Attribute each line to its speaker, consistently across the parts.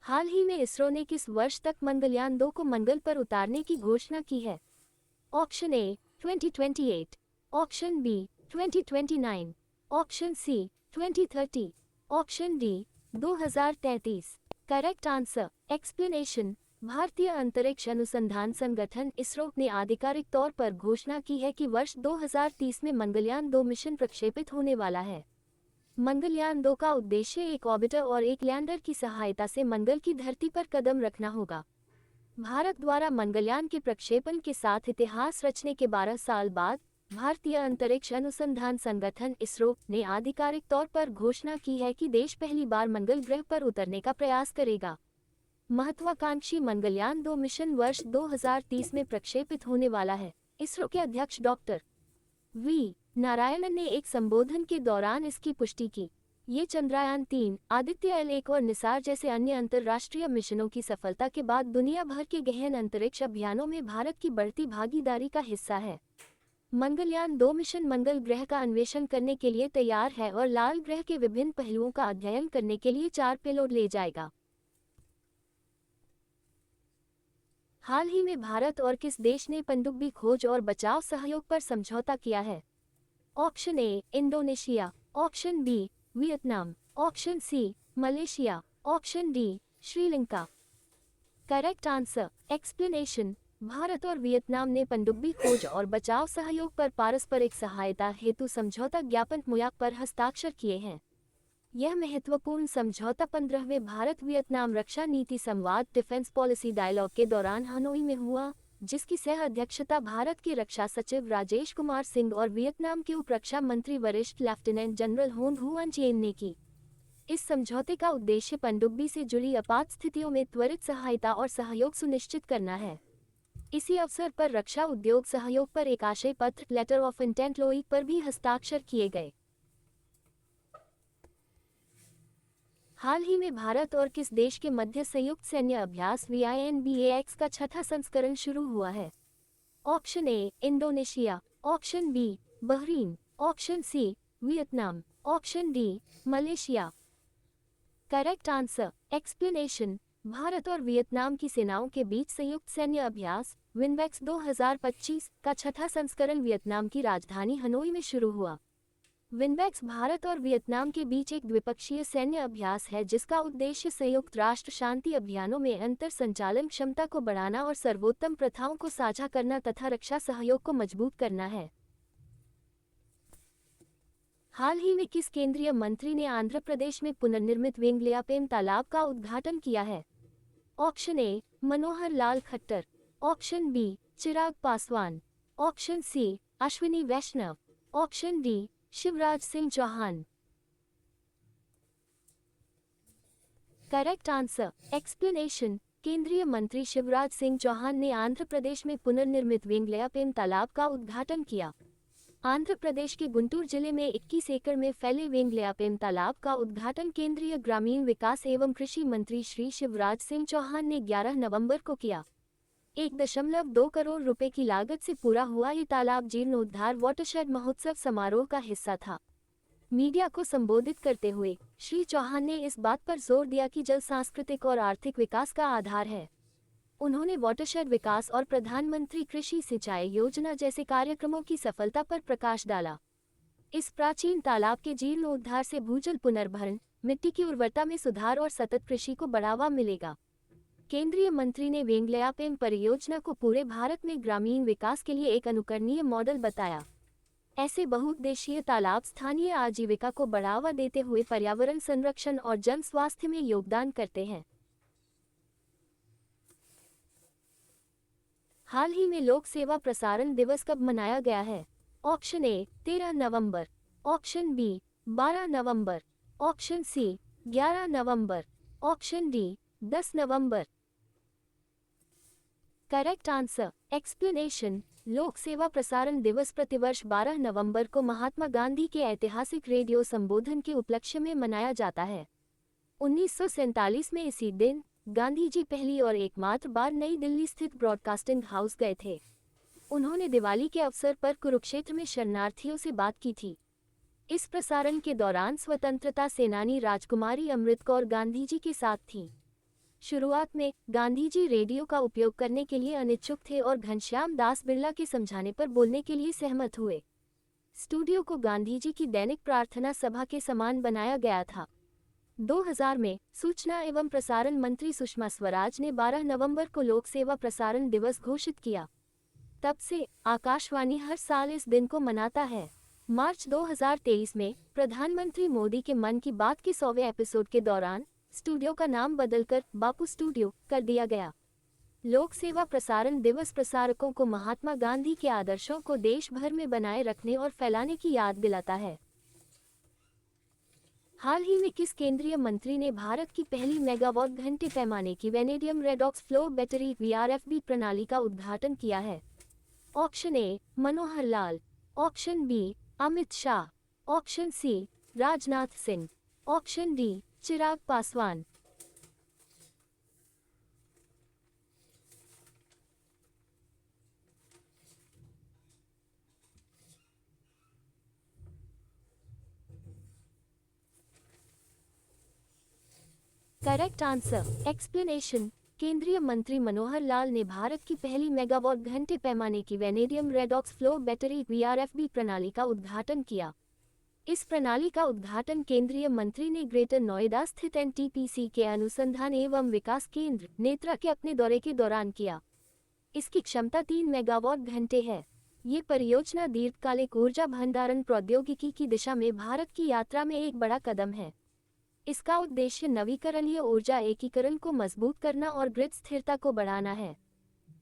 Speaker 1: हाल ही में इसरो ने किस वर्ष तक मंगलयान 2 को मंगल पर उतारने की घोषणा की है? Option A 2028, option B 2029, option C 2030, option D 2033। Correct answer. Explanation. भारतीय अंतरिक्ष अनुसंधान संगठन इसरो ने आधिकारिक तौर पर घोषणा की है कि वर्ष 2030 में मंगलयान 2 मिशन प्रक्षेपित होने वाला है। मंगलयान 2 का उद्देश्य एक ऑर्बिटर और एक लैंडर की सहायता से मंगल की धरती पर कदम रखना होगा। भारत द्वारा मंगलयान के प्रक्षेपण के साथ इतिहास रचने के 12 साल बाद भारतीय अंतरिक्ष अनुसंधान संगठन इसरो ने आधिकारिक तौर पर घोषणा की है कि देश पहली बार मंगल ग्रह पर उतरने का प्रयास करेगा। महत्वाकांक्षी मंगलयान 2 मिशन वर्ष 2030 में प्रक्षेपित होने वाला है। इसरो के अध्यक्ष डॉक्टर वी नारायणन ने एक संबोधन के दौरान इसकी पुष्टि की। ये चंद्रयान 3, आदित्य L1 और निसार जैसे अन्य अंतर्राष्ट्रीय मिशनों की सफलता के बाद दुनिया भर के गहन अंतरिक्ष अभियानों में भारत की बढ़ती भागीदारी का हिस्सा है। मंगलयान 2 मिशन मंगल ग्रह का अन्वेषण करने के लिए तैयार है और लाल ग्रह के विभिन्न पहलुओं का अध्ययन करने के लिए 4 पेलोड ले जाएगा। हाल ही में भारत और किस देश ने पनडुब्बी खोज और बचाव सहयोग पर समझौता किया है? Option A Indonesia, option B Vietnam, option C Malaysia, option D Sri Lanka. Correct answer. Explanation. Bharat और वियतनाम ने पनडुब्बी खोज और बचाव सहयोग पर पारस्परिक सहायता हेतु समझौता ज्ञापन मुयाक पर हस्ताक्षर किए हैं। यह महत्वपूर्ण समझौता 15वें भारत वियतनाम रक्षा नीति संवाद डिफेंस पॉलिसी डायलॉग के दौरान हनोई में हुआ, जिसकी सह अध्यक्षता भारत के रक्षा सचिव राजेश कुमार सिंह और वियतनाम के उप रक्षा मंत्री वरिष्ठ लेफ्टिनेंट जनरल होन हुआन चेन ने की। इस समझौते का उद्देश्य पनडुब्बी से जुड़ी आपात स्थितियों में त्वरित सहायता और सहयोग सुनिश्चित करना है। इसी अवसर पर रक्षा उद्योग सहयोग पर एक आशय पत्र लेटर ऑफ इंटेंट लोई पर भी हस्ताक्षर किए गए। हाल ही में भारत और किस देश के मध्य संयुक्त सैन्य अभ्यास VINBAX का छठा संस्करण शुरू हुआ है? Option A Indonesia, option B Bahrain, option C Vietnam, option D Malaysia. Correct answer. Explanation. Bharat और वियतनाम की सेनाओं के बीच संयुक्त सैन्य अभ्यास विनवैक्स 2025 का छठा संस्करण वियतनाम की राजधानी हनोई में शुरू हुआ। विनवैक्स भारत और वियतनाम के बीच एक द्विपक्षीय सैन्य अभ्यास है जिसका उद्देश्य संयुक्त राष्ट्र शांति अभियानों में अंतर संचालन क्षमता को बढ़ाना और सर्वोत्तम प्रथाओं को साझा करना तथा रक्षा सहयोग को मजबूत करना है। हाल ही में किस केंद्रीय मंत्री ने आंध्र प्रदेश में पुनर्निर्मित वेंगलयापेम तालाब का उद्घाटन किया है? Option A Manohar Lal Khattar, option B Chirag Paswan, option C Ashwini Vaishnaw, option D Shivraj Singh Chouhan. Correct answer. Explanation. केंद्रीय मंत्री शिवराज सिंह चौहान ने आंध्र प्रदेश में पुनर्निर्मित वेंगलयापेम तालाब का उद्घाटन किया। आंध्र प्रदेश के गुंटूर जिले में 21 एकड़ में फैले वेंगलयापेम तालाब का उद्घाटन केंद्रीय ग्रामीण विकास एवं कृषि मंत्री श्री शिवराज सिंह चौहान ने 11 नवंबर को किया। 1.2 करोड़ रुपए की लागत से पूरा हुआ ये तालाब जीर्णोद्धार वाटरशेड महोत्सव समारोह का हिस्सा था। मीडिया को संबोधित करते हुए श्री चौहान ने इस बात पर जोर दिया कि जल सांस्कृतिक और आर्थिक विकास का आधार है। उन्होंने वाटरशेड विकास और प्रधानमंत्री कृषि सिंचाई योजना जैसे कार्यक्रमों की सफलता पर प्रकाश डाला। इस प्राचीन तालाब के जीर्णोद्धार से भूजल पुनर्भरण, मिट्टी की उर्वरता में सुधार और सतत कृषि को बढ़ावा मिलेगा। केंद्रीय मंत्री ने वेंगलयापेम परियोजना को पूरे भारत में ग्रामीण विकास के लिए एक अनुकरणीय मॉडल बताया। ऐसे बहुउद्देशीय तालाब स्थानीय आजीविका को बढ़ावा देते हुए पर्यावरण संरक्षण और जन स्वास्थ्य में योगदान करते हैं। हाल ही में लोक सेवा प्रसारण दिवस कब मनाया गया है? ऑप्शन ए 13 नवंबर, ऑप्शन बी 12 नवंबर, ऑप्शन सी 11 नवंबर, ऑप्शन डी 10 नवंबर। Correct answer. एक्सप्लेनेशन। लोक सेवा प्रसारण दिवस प्रतिवर्ष 12 नवंबर को महात्मा गांधी के ऐतिहासिक रेडियो संबोधन के उपलक्ष्य में मनाया जाता है। 1947 में इसी दिन गांधी जी पहली और एकमात्र बार नई दिल्ली स्थित ब्रॉडकास्टिंग हाउस गए थे। उन्होंने दिवाली के अवसर पर कुरुक्षेत्र में शरणार्थियों से बात की थी। इस प्रसारण के दौरान स्वतंत्रता सेनानी राजकुमारी अमृत कौर गांधी जी के साथ थीं। शुरुआत में गांधी जी रेडियो का उपयोग करने के लिए अनिच्छुक थे और घनश्याम दास बिरला के समझाने पर बोलने के लिए सहमत हुए। स्टूडियो को गांधी जी की दैनिक प्रार्थना सभा के समान बनाया गया था। 2000 में सूचना एवं प्रसारण मंत्री सुषमा स्वराज ने 12 नवंबर को लोक सेवा प्रसारण दिवस घोषित किया। तब से आकाशवाणी हर साल इस दिन को मनाता है। मार्च 2023 में प्रधानमंत्री मोदी के मन की बात के 100वें एपिसोड के दौरान स्टूडियो का नाम बदलकर बापू स्टूडियो कर दिया गया। लोक सेवा प्रसारण दिवस प्रसारकों को महात्मा गांधी के आदर्शों को देश भर में बनाए रखने और फैलाने की याद दिलाता है। हाल ही में किस केंद्रीय मंत्री ने भारत की पहली मेगावाट घंटे पैमाने की vanadium redox flow battery VRFB प्रणाली का उद्घाटन किया है? Option A Manohar Lal, option B Amit Shah, option C Rajnath Singh, option D Chirag Paswan. Correct answer explanation. केंद्रीय मंत्री मनोहर लाल ने भारत की पहली मेगावाट घंटे पैमाने की vanadium redox flow battery VRFB प्रणाली का उद्घाटन किया। इस प्रणाली का उद्घाटन केंद्रीय मंत्री ने ग्रेटर नोएडा स्थित NTPC के अनुसंधान एवं विकास केंद्र नेत्रा के अपने दौरे के दौरान किया। इसकी क्षमता 3 मेगावाट घंटे है। ये परियोजना दीर्घकालिक ऊर्जा भंडारण प्रौद्योगिकी की दिशा में भारत की यात्रा में एक बड़ा कदम है। इसका उद्देश्य नवीकरणीय ऊर्जा एकीकरण को मजबूत करना और ग्रिड स्थिरता को बढ़ाना है।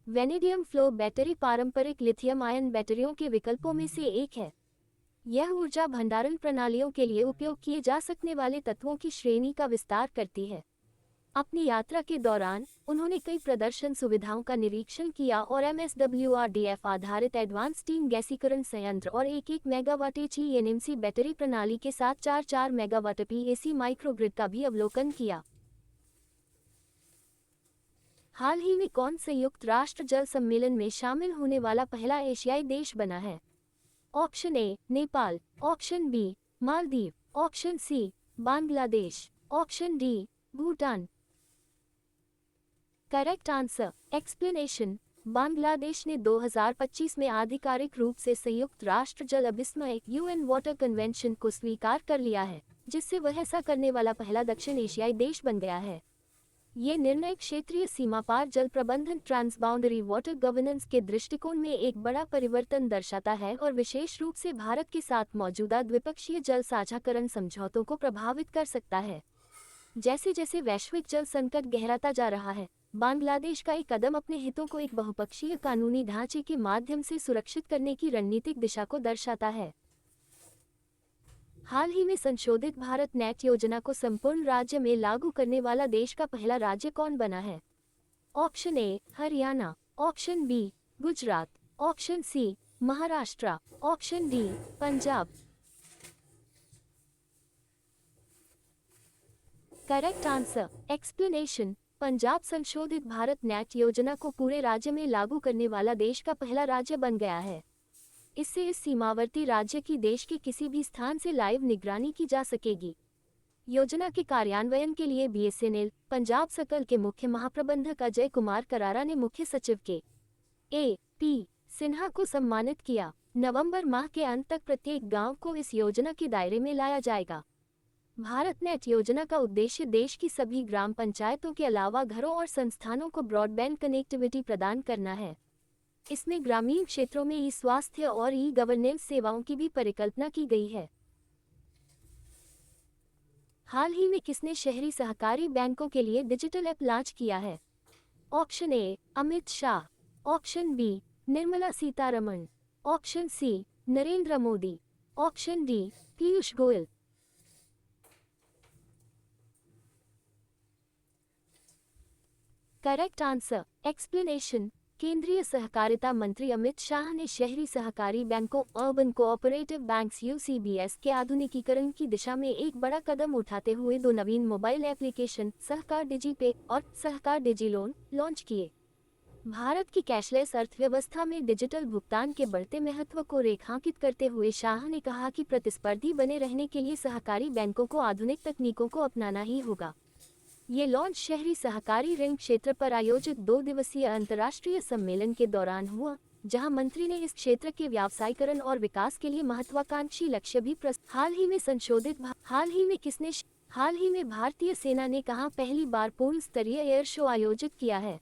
Speaker 1: वेनेडियम फ्लो बैटरी पारंपरिक लिथियम आयन बैटरियों के विकल्पों में से एक है। यह ऊर्जा भंडारण प्रणालियों के लिए उपयोग किए जा सकने वाले तत्वों की श्रेणी का विस्तार करती है। अपनी यात्रा के दौरान उन्होंने कई प्रदर्शन सुविधाओं का निरीक्षण किया और MSWRDF आधारित एडवांस स्टीम गैसीकरण संयंत्र और 1-1 मेगावाट HENMC बैटरी प्रणाली के साथ 4-4 मेगावाट PAC माइक्रोग्रिड का भी अवलोकन किया। हाल ही में कौन संयुक्त राष्ट्र जल सम्मेलन में शामिल होने वाला पहला एशियाई देश बना है? Option A Nepal, option B Maldives, option C Bangladesh, option D Bhutan. Correct answer explanation. Bangladesh ने 2025 में आधिकारिक रूप से संयुक्त राष्ट्र जल अभिसमय UN वाटर कन्वेंशन को स्वीकार कर लिया है, जिससे वह ऐसा करने वाला पहला दक्षिण एशियाई देश बन गया है। ये निर्णय क्षेत्रीय सीमा पार जल प्रबंधन ट्रांसबाउंडरी वाटर गवर्नेंस के दृष्टिकोण में एक बड़ा परिवर्तन दर्शाता है और विशेष रूप से भारत के साथ मौजूदा द्विपक्षीय जल साझाकरण समझौतों को प्रभावित कर सकता है। जैसे जैसे वैश्विक जल संकट गहराता जा रहा है, बांग्लादेश का एक कदम अपने हितों को एक बहुपक्षीय कानूनी ढांचे के माध्यम से सुरक्षित करने की रणनीतिक दिशा को दर्शाता है। हाल ही में संशोधित भारत नेट योजना को संपूर्ण राज्य में लागू करने वाला देश का पहला राज्य कौन बना है? Option A Haryana, option B Gujarat, option C Maharashtra, option D Punjab. Correct answer explanation. Punjab संशोधित भारत नेट योजना को पूरे राज्य में लागू करने वाला देश का पहला राज्य बन गया है। इससे इस सीमावर्ती राज्य की देश के किसी भी स्थान से लाइव निगरानी की जा सकेगी। योजना के कार्यान्वयन के लिए BSNL पंजाब सर्कल के मुख्य महाप्रबंधक अजय कुमार करारा ने मुख्य सचिव के AP सिन्हा को सम्मानित किया। नवंबर माह के अंत तक प्रत्येक गांव को इस योजना के दायरे में लाया जाएगा। भारत नेट योजना का उद्देश्य देश की सभी ग्राम पंचायतों के अलावा घरों और संस्थानों को ब्रॉडबैंड कनेक्टिविटी प्रदान करना है। इसमें ग्रामीण क्षेत्रों में ई-स्वास्थ्य और ई-गवर्नेंस सेवाओं की भी परिकल्पना की गई है। हाल ही में किसने शहरी सहकारी बैंकों के लिए डिजिटल ऐप लॉन्च किया है? Option A Amit Shah, option B Nirmala Sitharaman, option C Narendra Modi, option D Piyush Goyal. Correct answer explanation. केंद्रीय सहकारिता मंत्री अमित शाह ने शहरी सहकारी बैंकों अर्बन कोऑपरेटिव बैंक्स UCBS के आधुनिकीकरण की दिशा में एक बड़ा कदम उठाते हुए 2 नवीन मोबाइल एप्लीकेशन सहकार डिजीपे और सहकार डिजीलोन लॉन्च किए। भारत की कैशलेस अर्थव्यवस्था में डिजिटल भुगतान के बढ़ते महत्व को रेखांकित करते हुए शाह ने कहा कि प्रतिस्पर्धी बने रहने के लिए सहकारी बैंकों को आधुनिक तकनीकों को अपनाना ही होगा। ये लॉन्च शहरी सहकारी ऋण क्षेत्र पर आयोजित 2 दिवसीय अंतर्राष्ट्रीय सम्मेलन के दौरान हुआ, जहां मंत्री ने इस क्षेत्र के व्यावसायीकरण और विकास के लिए महत्वाकांक्षी लक्ष्य भी हाल ही में भारतीय सेना ने कहां पहली बार पूर्ण स्तरीय एयर शो आयोजित किया है?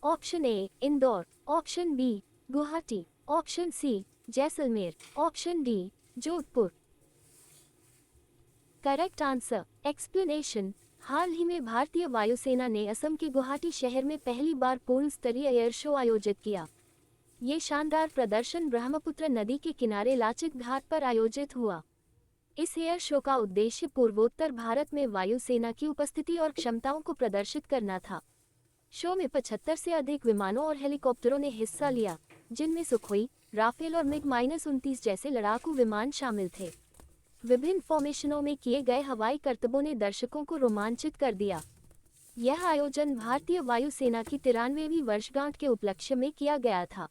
Speaker 1: Option A Indore, option B Guwahati, option C Jaisalmer, option D Jodhpur. Correct answer explanation. हाल ही में भारतीय वायुसेना ने असम के गुवाहाटी शहर में पहली बार पूर्ण स्तरीय एयर शो आयोजित किया। ये शानदार प्रदर्शन ब्रह्मपुत्र नदी के किनारे लाचित घाट पर आयोजित हुआ। इस एयर शो का उद्देश्य पूर्वोत्तर भारत में वायुसेना की उपस्थिति और क्षमताओं को प्रदर्शित करना था। शो में 75 से अधिक विमानों और हेलीकॉप्टरों ने हिस्सा लिया, जिनमें सुखोई, राफेल और मिग-29 जैसे लड़ाकू विमान शामिल थे। विभिन्न फॉर्मेशनों में किए गए हवाई करतबों ने दर्शकों को रोमांचित कर दिया। यह आयोजन भारतीय वायुसेना की 93वीं वर्षगांठ के उपलक्ष्य में किया गया था।